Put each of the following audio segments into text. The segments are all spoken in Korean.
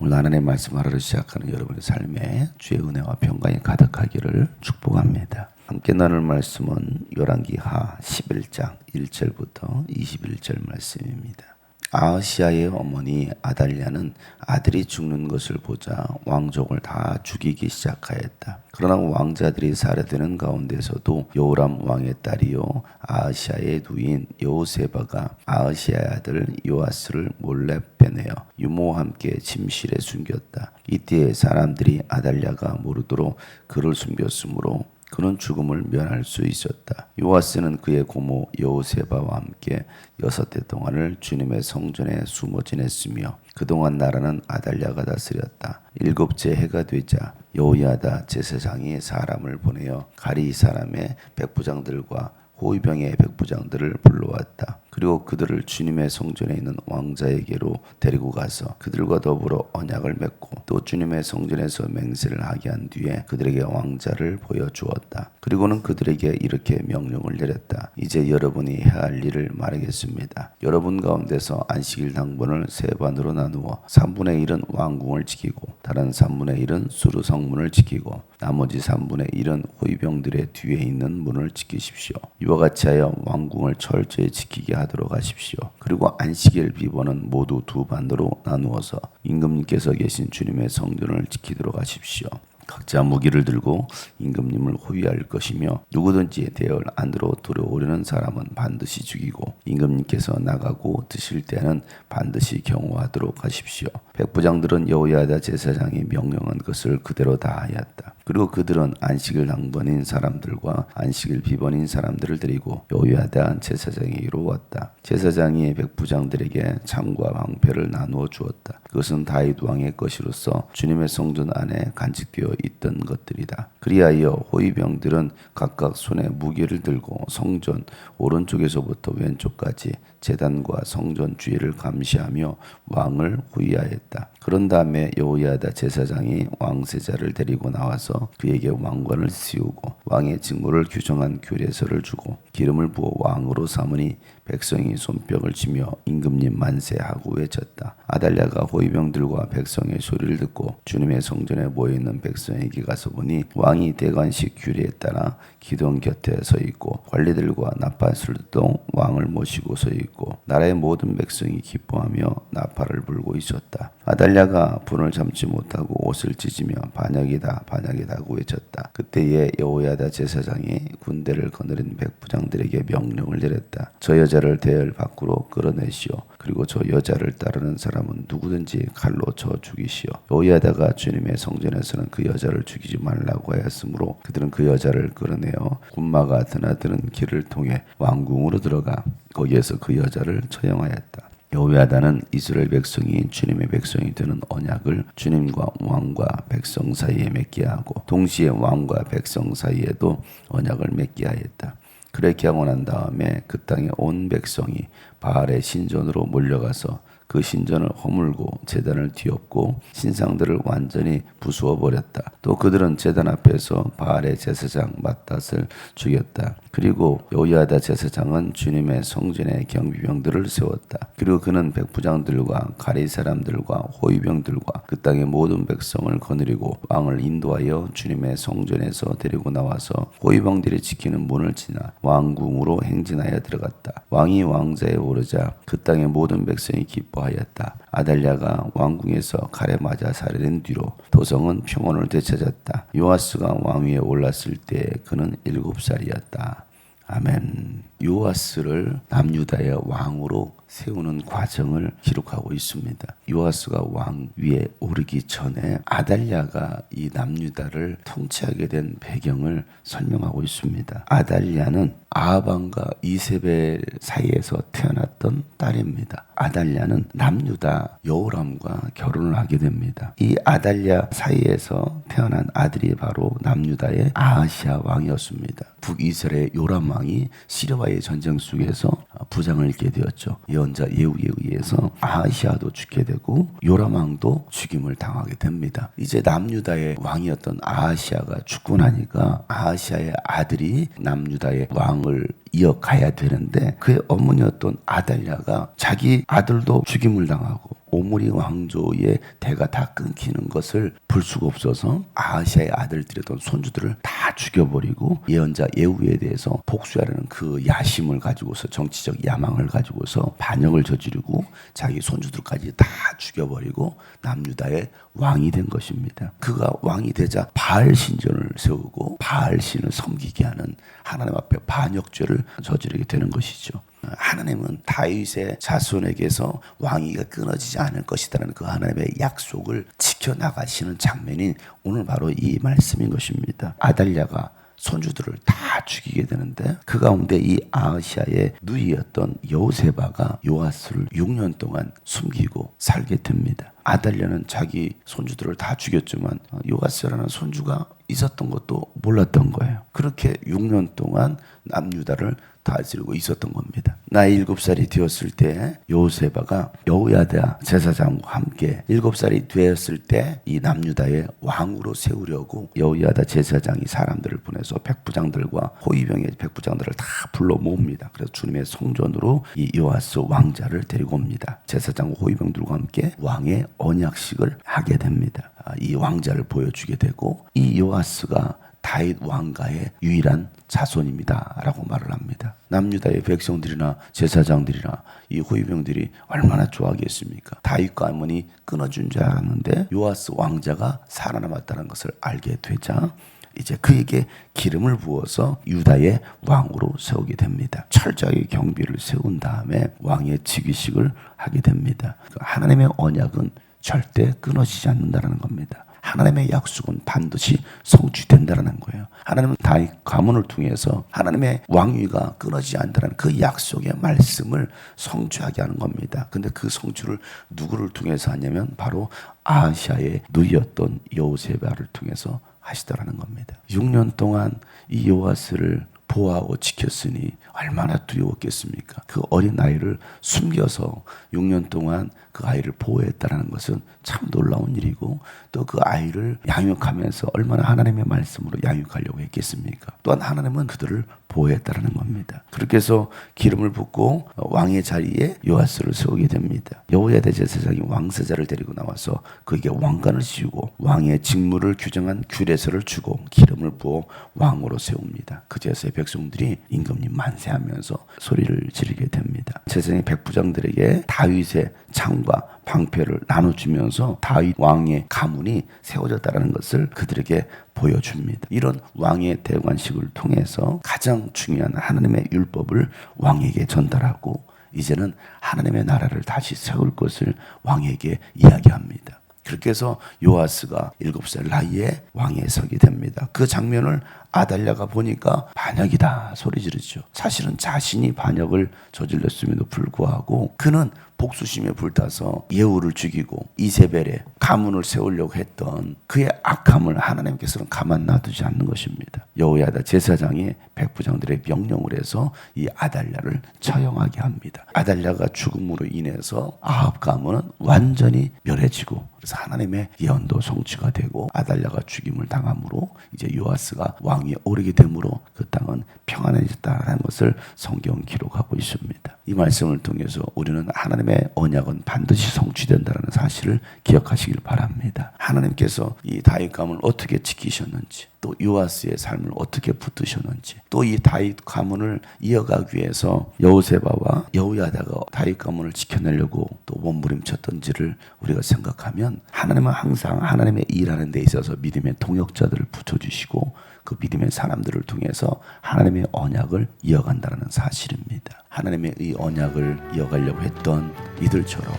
오늘 하나님의 말씀 하루를 시작하는 여러분의 삶에 주의 은혜와 평강이 가득하기를 축복합니다. 함께 나눌 말씀은 열왕기하 11장 1절부터 21절 말씀입니다. 아하시아의 어머니 아달랴는 아들이 죽는 것을 보자 왕족을 다 죽이기 시작하였다. 그러나 왕자들이 살해되는 가운데서도 여호람 왕의 딸이요 아하시아의 누인 여호세바가 아하시아의 아들 요아스를 몰래 빼내어 유모와 함께 침실에 숨겼다. 이때 사람들이 아달랴가 모르도록 그를 숨겼으므로 그는 죽음을 면할 수 있었다. 요아스는 그의 고모 여호세바와 함께 6해 동안을 주님의 성전에 숨어 지냈으며 그동안 나라는 아달랴가 다스렸다. 7째 해가 되자 여호야다 제사장이 사람을 보내어 가리 사람의 백부장들과 호위병의 백부장들을 불러왔다. 그리고 그들을 주님의 성전에 있는 왕자에게로 데리고 가서 그들과 더불어 언약을 맺고 또 주님의 성전에서 맹세를 하게 한 뒤에 그들에게 왕자를 보여주었다. 그리고는 그들에게 이렇게 명령을 내렸다. 이제 여러분이 해야 할 일을 말하겠습니다. 여러분 가운데서 안식일 당번을 3반으로 나누어 3분의 1은 왕궁을 지키고 다른 3분의 1은 수르 성문을 지키고 나머지 3분의 1은 호위병들의 뒤에 있는 문을 지키십시오. 이와 같이 하여 왕궁을 철저히 지키게 하도록 하십시오. 그리고 안식일 비번은 모두 2반으로 나누어서 임금님께서 계신 주님의 성전을 지키도록 하십시오. 각자 무기를 들고 임금님을 호위할 것이며 누구든지 대열 안으로 들어오려는 사람은 반드시 죽이고 임금님께서 나가고 드실 때는 반드시 경호하도록 하십시오. 백부장들은 여호야다 제사장이 명령한 것을 그대로 다 하였다. 그리고 그들은 안식일 당번인 사람들과 안식일 비번인 사람들을 데리고 여호야다 제사장에게로 왔다. 제사장이 백부장들에게 창과 방패를 나누어 주었다. 그것은 다윗 왕의 것이로서 주님의 성전 안에 간직되어 있던 것들이다. 그리하여 호위병들은 각각 손에 무기를 들고 성전 오른쪽에서부터 왼쪽까지 제단과 성전 주위를 감시하며 왕을 호위하였다. 그런 다음에 여호야다 제사장이 왕세자를 데리고 나와서 그에게 왕관을 씌우고 왕의 직무를 규정한 규례서를 주고 기름을 부어 왕으로 삼으니 백성이 손뼉을 치며 임금님 만세하고 외쳤다. 아달랴가 호위병들과 백성의 소리를 듣고 주님의 성전에 모여있는 백성에게 가서 보니 왕이 대관식 규례에 따라 기둥 곁에 서 있고 관리들과 나팔술도 왕을 모시고 서 있고 나라의 모든 백성이 기뻐하며 나팔을 불고 있었다. 아달랴가 분을 참지 못하고 옷을 찢으며 반역이다 반역이다고 외쳤다. 그때에 여호야다 제사장이 군대를 거느린 백부장들에게 명령을 내렸다. 저 여자를 대열 밖으로 끌어내시오. 그리고 저 여자를 따르는 사람은 누구든지 칼로 쳐 죽이시오. 여호야다가 주님의 성전에서는 그 여자를 죽이지 말라고 하였으므로 그들은 그 여자를 끌어내어 군마가 드나드는 길을 통해 왕궁으로 들어가 거기에서 그 여자를 처형하였다. 여호야다는 이스라엘 백성이 주님의 백성이 되는 언약을 주님과 왕과 백성 사이에 맺게 하고 동시에 왕과 백성 사이에도 언약을 맺게 하였다. 그렇게 하고 난 다음에 그 땅의 온 백성이 바알의 신전으로 몰려가서 그 신전을 허물고 제단을 뒤엎고 신상들을 완전히 부수어 버렸다. 또 그들은 제단 앞에서 바알의 제사장 맏닷을 죽였다. 그리고 여호야다 제사장은 주님의 성전에 경비병들을 세웠다. 그리고 그는 백부장들과 가리 사람들과 호위병들과 그 땅의 모든 백성을 거느리고 왕을 인도하여 주님의 성전에서 데리고 나와서 호위병들이 지키는 문을 지나 왕궁으로 행진하여 들어갔다. 왕이 왕자에 오르자 그 땅의 모든 백성이 기뻐하였다. 아달랴가 왕궁에서 칼에 맞아 살해된 뒤로 도성은 평온을 되찾았다. 요아스가 왕위에 올랐을 때 그는 7살이었다. 아멘. 요아스를 남유다의 왕으로 세우는 과정을 기록하고 있습니다. 요아스가 왕 위에 오르기 전에 아달랴가 이 남유다를 통치하게 된 배경을 설명하고 있습니다. 아달랴는 아합왕과 이세벨 사이에서 태어났던 딸입니다. 아달랴는 남유다 여호람과 결혼을 하게 됩니다. 이 아달랴 사이에서 태어난 아들이 바로 남유다의 아하시아 왕이었습니다. 북이스라엘 요람 왕이 시리아와의 전쟁 속에서 부상을 입게 되었죠. 예언자 예후에 의해서 아하시아도 죽게 되고 요람 왕도 죽임을 당하게 됩니다. 이제 남유다의 왕이었던 아하시아가 죽고 나니까 아하시아의 아들이 남유다의 왕을 이어가야 되는데 그의 어머니였던 아달랴가 자기 아들도 죽임을 당하고 오므리 왕조의 대가 다 끊기는 것을 볼 수가 없어서 아하시아의 아들들이던 손주들을 다 죽여버리고 예언자 예후에 대해서 복수하려는 그 야심을 가지고서 정치적 야망을 가지고서 반역을 저지르고 자기 손주들까지 다 죽여버리고 남유다의 왕이 된 것입니다. 그가 왕이 되자 바알 신전을 세우고 바알 신을 섬기게 하는 하나님 앞에 반역죄를 저지르게 되는 것이죠. 하나님은 다윗의 자손에게서 왕위가 끊어지지 않을 것이라는 그 하나님의 약속을 지켜나가시는 장면이 오늘 바로 이 말씀인 것입니다. 아달랴가 손주들을 다 죽이게 되는데 그 가운데 이 아하시아의 누이였던 여호세바가 요아스를 6년 동안 숨기고 살게 됩니다. 아달랴는 자기 손주들을 다 죽였지만 요아스라는 손주가 있었던 것도 몰랐던 거예요. 그렇게 6년 동안 남유다를 다스리고 있었던 겁니다. 나이 7살이 되었을 때 여호세바가 여호야다 제사장과 함께 7살이 되었을 때 이 남유다의 왕으로 세우려고 여호야다 제사장이 사람들을 보내서 백부장들과 호위병의 백부장들을 다 불러 모읍니다. 그래서 주님의 성전으로 이 요아스 왕자를 데리고 옵니다. 제사장과 호위병들과 함께 왕의 언약식을 하게 됩니다. 이 왕자를 보여주게 되고 이 요아스가 다윗 왕가의 유일한 자손입니다 라고 말을 합니다. 남유다의 백성들이나 제사장들이나 이 호위병들이 얼마나 좋아하겠습니까? 다윗 가문이 끊어준 줄 알았는데 요아스 왕자가 살아남았다는 것을 알게 되자 이제 그에게 기름을 부어서 유다의 왕으로 세우게 됩니다. 철저하게 경비를 세운 다음에 왕의 즉위식을 하게 됩니다. 하나님의 언약은 절대 끊어지지 않는다는 겁니다. 하나님의 약속은 반드시 성취된다는 거예요. 하나님은 다윗 가문을 통해서 하나님의 왕위가 끊어지지 않는다는 그 약속의 말씀을 성취하게 하는 겁니다. 근데 그 성취를 누구를 통해서 하냐면 바로 아하시아의 누이였던 여호세바를 통해서 하시더라는 겁니다. 6년 동안 이 요아스를 보호하고 지켰으니 얼마나 두려웠겠습니까? 그 어린 아이를 숨겨서 6년 동안 그 아이를 보호했다는 것은 참 놀라운 일이고 또 그 아이를 양육하면서 얼마나 하나님의 말씀으로 양육하려고 했겠습니까? 또한 하나님은 그들을 보호했다는 겁니다. 그렇게 해서 기름을 붓고 왕의 자리에 요아스를 세우게 됩니다. 여호야다 제사장이 왕세자를 데리고 나와서 그에게 왕관을 씌우고 왕의 직무를 규정한 규례서를 주고 기름을 부어 왕으로 세웁니다. 그제서야 백성들이 임금님 만세하면서 소리를 지르게 됩니다. 제사장이 백부장들에게 다윗의 창과 방패를 나눠주면서 다윗 왕의 가문이 세워졌다는 것을 그들에게 보여줍니다. 이런 왕의 대관식을 통해서 가장 중요한 하나님의 율법을 왕에게 전달하고 이제는 하나님의 나라를 다시 세울 것을 왕에게 이야기합니다. 그렇게 해서 요아스가 7살 나이에 왕에 서게 됩니다. 그 장면을 아달랴가 보니까 반역이다 소리 지르죠. 사실은 자신이 반역을 저질렀음에도 불구하고 그는 복수심에 불타서 예후를 죽이고 이세벨의 가문을 세우려고 했던 그의 악함을 하나님께서는 가만 놔두지 않는 것입니다. 여호야다 제사장이 백부장들의 명령을 해서 이 아달랴를 처형하게 합니다. 아달랴가 죽음으로 인해서 아합 가문은 완전히 멸해지고 그래서 하나님의 예언도 성취가 되고 아달랴가 죽임을 당함으로 이제 요아스가 왕위에 오르게 되므로 그 땅은 평안해졌다는 것을 성경 기록하고 있습니다. 이 말씀을 통해서 우리는 하나님의 언약은 반드시 성취된다는 사실을 기억하시길 바랍니다. 하나님께서 이 다윗 가문을 어떻게 지키셨는지 또 요아스의 삶을 어떻게 붙드셨는지 또 이 다윗 가문을 이어가기 위해서 여호세바와 여호야다가 다윗 가문을 지켜내려고 또 몸부림쳤던지를 우리가 생각하면 하나님은 항상 하나님의 일하는 데 있어서 믿음의 동역자들을 붙여주시고 그 믿음의 사람들을 통해서 하나님의 언약을 이어간다는 사실입니다. 하나님의 이 언약을 이어가려고 했던 이들처럼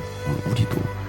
우리도